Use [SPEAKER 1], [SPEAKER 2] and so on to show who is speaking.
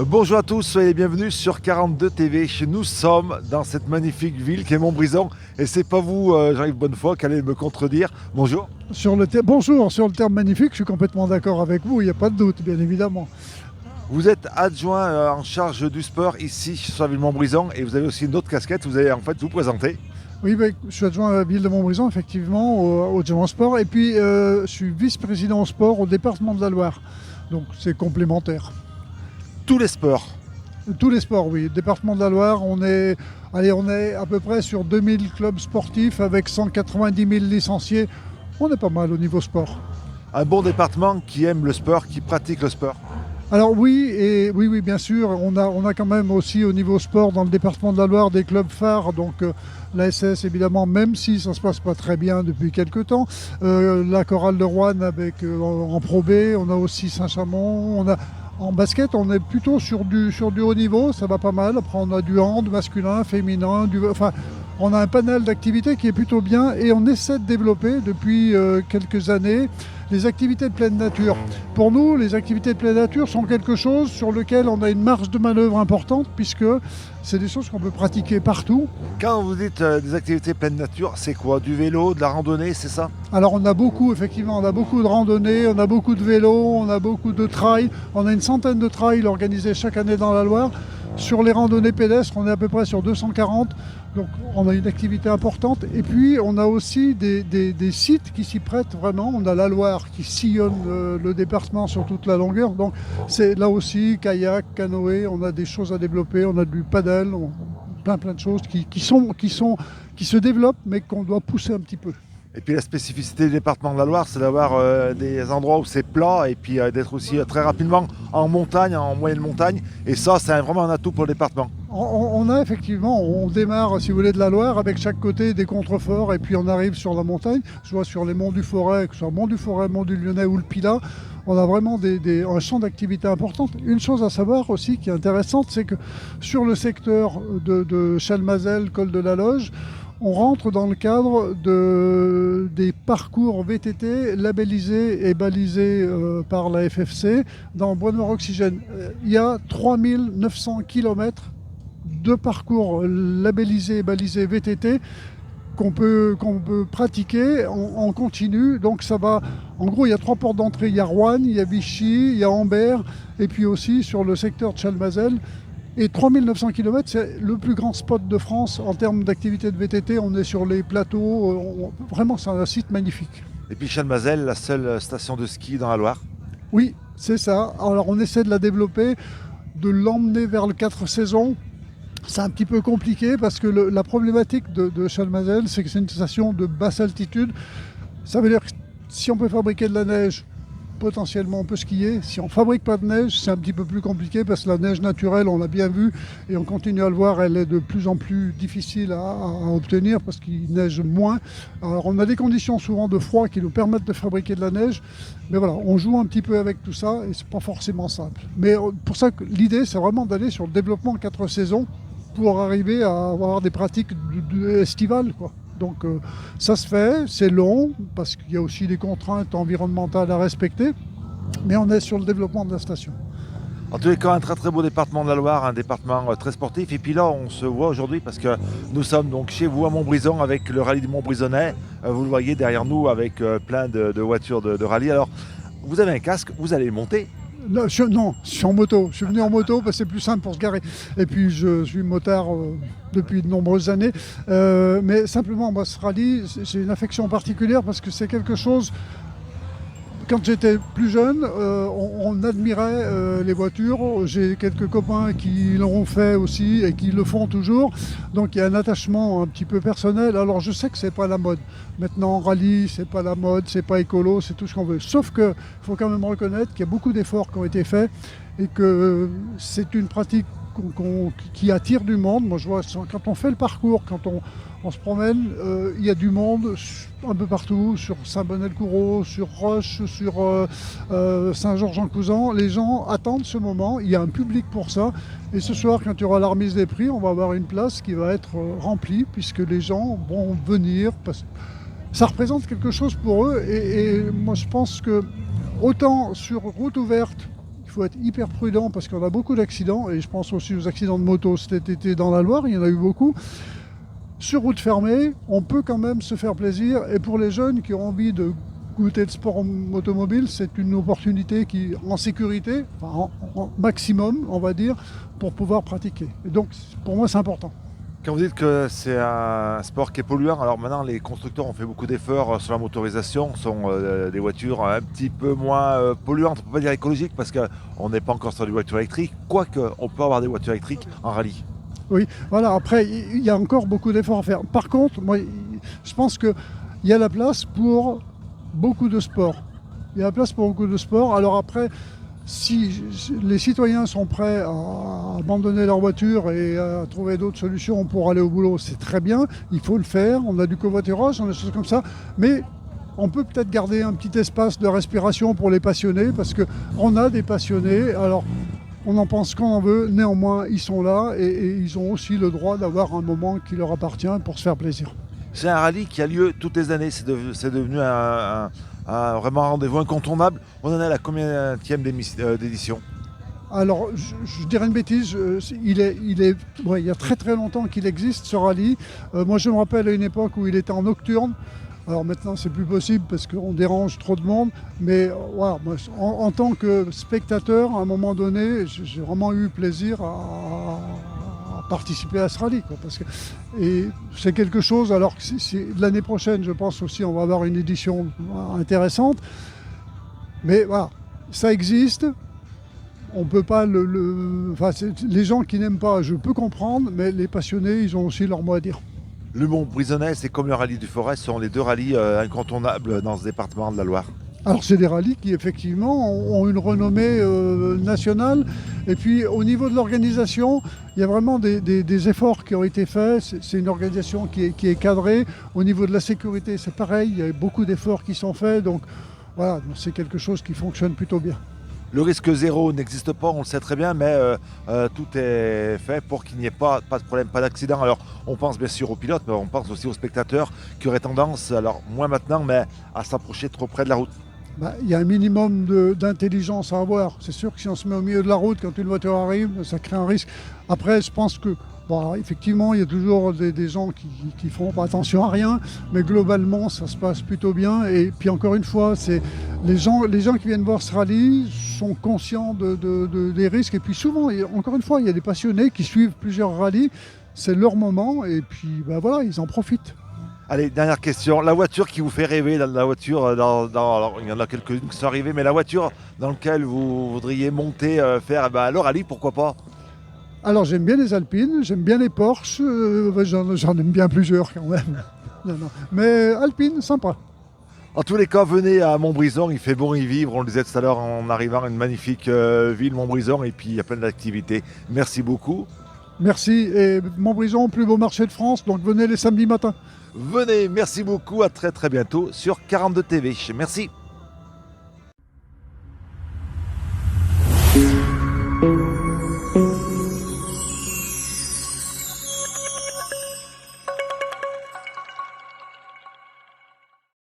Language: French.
[SPEAKER 1] Bonjour à tous, soyez les bienvenus sur 42 TV. Nous sommes dans cette magnifique ville qui est Montbrison. Et c'est pas vous, Jean-Yves Bonnefoy, qui allez me contredire. Bonjour.
[SPEAKER 2] Bonjour, sur le terme magnifique, je suis complètement d'accord avec vous, il n'y a pas de doute, bien évidemment.
[SPEAKER 1] Vous êtes adjoint en charge du sport ici sur la ville de Montbrison et vous avez aussi une autre casquette. Vous allez en fait vous présenter.
[SPEAKER 2] Oui, ben, je suis adjoint à la ville de Montbrison, effectivement, au adjoint au sport, et puis je suis vice-président au sport au département de la Loire. Donc c'est complémentaire.
[SPEAKER 1] Tous les sports.
[SPEAKER 2] Tous les sports, oui. Département de la Loire, on est à peu près sur 2000 clubs sportifs avec 190 000 licenciés. On est pas mal au niveau sport.
[SPEAKER 1] Un bon département qui aime le sport, qui pratique le sport.
[SPEAKER 2] Alors oui, bien sûr, on a quand même aussi au niveau sport dans le département de la Loire des clubs phares, donc la SS évidemment, même si ça ne se passe pas très bien depuis quelques temps, la chorale de Roanne en Pro B, on a aussi Saint-Chamond, en basket, on est plutôt sur du haut niveau, ça va pas mal. Après, on a du hand masculin, féminin, on a un panel d'activités qui est plutôt bien et on essaie de développer depuis quelques années les activités de pleine nature. Pour nous, les activités de pleine nature sont quelque chose sur lequel on a une marge de manœuvre importante puisque c'est des choses qu'on peut pratiquer partout.
[SPEAKER 1] Quand vous dites des activités pleine nature, c'est quoi? Du vélo, de la randonnée, c'est ça?
[SPEAKER 2] Alors on a beaucoup de randonnées, on a beaucoup de vélos, on a beaucoup de trails. On a une centaine de trails organisés chaque année dans la Loire. Sur les randonnées pédestres, on est à peu près sur 240, donc on a une activité importante. Et puis on a aussi des sites qui s'y prêtent vraiment. On a la Loire qui sillonne le département sur toute la longueur, donc c'est là aussi kayak, canoë, on a des choses à développer, on a du paddle, plein de choses qui se développent mais qu'on doit pousser un petit peu.
[SPEAKER 1] Et puis la spécificité du département de la Loire, c'est d'avoir des endroits où c'est plat et puis d'être aussi très rapidement en montagne, en moyenne montagne. Et ça, c'est vraiment un atout pour le département.
[SPEAKER 2] On démarre, si vous voulez, de la Loire avec chaque côté des contreforts et puis on arrive sur la montagne. Je vois sur les monts du Forêt, que ce soit Mont du Forêt, Mont du Lyonnais ou le Pilat, on a vraiment un champ d'activité important. Une chose à savoir aussi qui est intéressante, c'est que sur le secteur de Chalmazel, Col de la Loge, on rentre dans le cadre des parcours VTT labellisés et balisés par la FFC dans Bois Noir Oxygène. Il y a 3900 km de parcours labellisés et balisés VTT qu'on peut pratiquer en continu. Donc ça va, en gros, il y a 3 portes d'entrée. Il y a Roanne, il y a Vichy, il y a Ambert, et puis aussi sur le secteur de Chalmazel. Et 3900 km, c'est le plus grand spot de France en termes d'activité de VTT. On est sur les plateaux. Vraiment, c'est un site magnifique.
[SPEAKER 1] Et puis Chalmazel, la seule station de ski dans la Loire.
[SPEAKER 2] Oui, c'est ça. Alors, on essaie de la développer, de l'emmener vers le 4 saisons. C'est un petit peu compliqué parce que la problématique de Chalmazel, c'est que c'est une station de basse altitude. Ça veut dire que si on peut fabriquer de la neige, potentiellement on peut skier. Si on ne fabrique pas de neige, c'est un petit peu plus compliqué parce que la neige naturelle, on l'a bien vu et on continue à le voir, elle est de plus en plus difficile à obtenir parce qu'il neige moins. Alors on a des conditions souvent de froid qui nous permettent de fabriquer de la neige, mais voilà, on joue un petit peu avec tout ça et c'est pas forcément simple. Mais pour ça, l'idée, c'est vraiment d'aller sur le développement en 4 saisons pour arriver à avoir des pratiques estivales, quoi. Donc ça se fait, c'est long, parce qu'il y a aussi des contraintes environnementales à respecter, mais on est sur le développement de la station.
[SPEAKER 1] En tous les cas, un très très beau département de la Loire, un département très sportif. Et puis là, on se voit aujourd'hui parce que nous sommes donc chez vous à Montbrison avec le rallye du Montbrisonnais. Vous le voyez derrière nous avec plein de voitures de rallye. Alors, vous avez un casque, vous allez monter.
[SPEAKER 2] Non, je suis en moto. Je suis venu en moto parce que c'est plus simple pour se garer. Et puis je suis motard depuis de nombreuses années. Mais simplement, moi, ce rallye, j'ai une affection particulière parce que c'est quelque chose. Quand j'étais plus jeune, on admirait les voitures. J'ai quelques copains qui l'ont fait aussi et qui le font toujours. Donc il y a un attachement un petit peu personnel. Alors je sais que c'est pas la mode. Maintenant, rallye, c'est pas la mode, c'est pas écolo, c'est tout ce qu'on veut. Sauf qu'il faut quand même reconnaître qu'il y a beaucoup d'efforts qui ont été faits et que c'est une pratique qui attire du monde. Moi, je vois quand on fait le parcours, quand on se promène, il y a du monde un peu partout, sur Saint-Bonnet-le-Coureau, sur Roche, sur Saint-Georges-en-Couzan. Les gens attendent ce moment, il y a un public pour ça. Et ce soir, quand il y aura la remise des prix, on va avoir une place qui va être remplie, puisque les gens vont venir. Ça représente quelque chose pour eux. Et moi, je pense que autant sur route ouverte, il faut être hyper prudent parce qu'on a beaucoup d'accidents, et je pense aussi aux accidents de moto cet été dans la Loire, il y en a eu beaucoup. Sur route fermée, on peut quand même se faire plaisir, et pour les jeunes qui ont envie de goûter le sport automobile, c'est une opportunité qui, en sécurité, enfin, en maximum, on va dire, pour pouvoir pratiquer. Et donc, pour moi, c'est important.
[SPEAKER 1] Quand vous dites que c'est un sport qui est polluant, alors maintenant les constructeurs ont fait beaucoup d'efforts sur la motorisation, sont des voitures un petit peu moins polluantes, on ne peut pas dire écologiques parce qu'on n'est pas encore sur des voitures électriques, quoique on peut avoir des voitures électriques en rallye.
[SPEAKER 2] Oui, voilà, après, il y a encore beaucoup d'efforts à faire. Par contre, moi, je pense qu'il y a la place pour beaucoup de sports. Il y a la place pour beaucoup de sports. Alors après, si les citoyens sont prêts à abandonner leur voiture et à trouver d'autres solutions pour aller au boulot, c'est très bien, il faut le faire. On a du covoiturage, on a des choses comme ça, mais on peut peut-être garder un petit espace de respiration pour les passionnés, parce qu'on a des passionnés. Alors, on en pense qu'on en veut, néanmoins, ils sont là et ils ont aussi le droit d'avoir un moment qui leur appartient pour se faire plaisir.
[SPEAKER 1] C'est un rallye qui a lieu toutes les années, c'est devenu vraiment un rendez-vous incontournable. On en est à la combienième d'édition?
[SPEAKER 2] Alors, je dirais une bêtise, il y a très très longtemps qu'il existe ce rallye. Moi, je me rappelle à une époque où il était en nocturne. Alors maintenant, c'est plus possible parce qu'on dérange trop de monde. Mais voilà, moi, en tant que spectateur, à un moment donné, j'ai vraiment eu plaisir à participer à ce rallye, quoi, et c'est quelque chose. Alors l'année prochaine, je pense aussi, on va avoir une édition intéressante. Mais voilà, ça existe. On peut pas les gens qui n'aiment pas, je peux comprendre, mais les passionnés, ils ont aussi leur mot à dire.
[SPEAKER 1] Le Mont-Brisonnais, c'est comme le rallye du Forez, ce sont les deux rallyes incontournables dans ce département de la Loire.
[SPEAKER 2] Alors c'est des rallyes qui effectivement ont une renommée nationale, et puis au niveau de l'organisation, il y a vraiment des efforts qui ont été faits. C'est une organisation qui est cadrée. Au niveau de la sécurité, c'est pareil, il y a beaucoup d'efforts qui sont faits, donc voilà, c'est quelque chose qui fonctionne plutôt bien.
[SPEAKER 1] Le risque zéro n'existe pas, on le sait très bien, mais tout est fait pour qu'il n'y ait pas de problème, pas d'accident. Alors on pense bien sûr aux pilotes, mais on pense aussi aux spectateurs qui auraient tendance, alors moins maintenant, mais à s'approcher trop près de la route.
[SPEAKER 2] Il y a un minimum d'intelligence à avoir. C'est sûr que si on se met au milieu de la route quand une voiture arrive, ça crée un risque. Après, je pense que, effectivement, il y a toujours des gens qui font pas attention à rien, mais globalement, ça se passe plutôt bien. Et puis encore une fois, les gens qui viennent voir ce rallye sont conscients des risques. Et puis souvent, encore une fois, il y a des passionnés qui suivent plusieurs rallyes. C'est leur moment, et puis voilà, ils en profitent.
[SPEAKER 1] Allez, dernière question. La voiture qui vous fait rêver, la voiture, alors, il y en a quelques-unes qui sont arrivées, mais la voiture dans laquelle vous voudriez monter, faire le rallye, pourquoi pas?
[SPEAKER 2] Alors j'aime bien les Alpines, j'aime bien les Porsche, j'en aime bien plusieurs quand même. Non. Mais Alpine, sympa.
[SPEAKER 1] En tous les cas, venez à Montbrison, il fait bon y vivre. On le disait tout à l'heure en arrivant, une magnifique ville, Montbrison, et puis il y a plein d'activités. Merci beaucoup.
[SPEAKER 2] Merci, et Montbrison, plus beau marché de France, donc venez les samedis matins.
[SPEAKER 1] Venez, merci beaucoup, à très très bientôt sur 42 TV. Merci.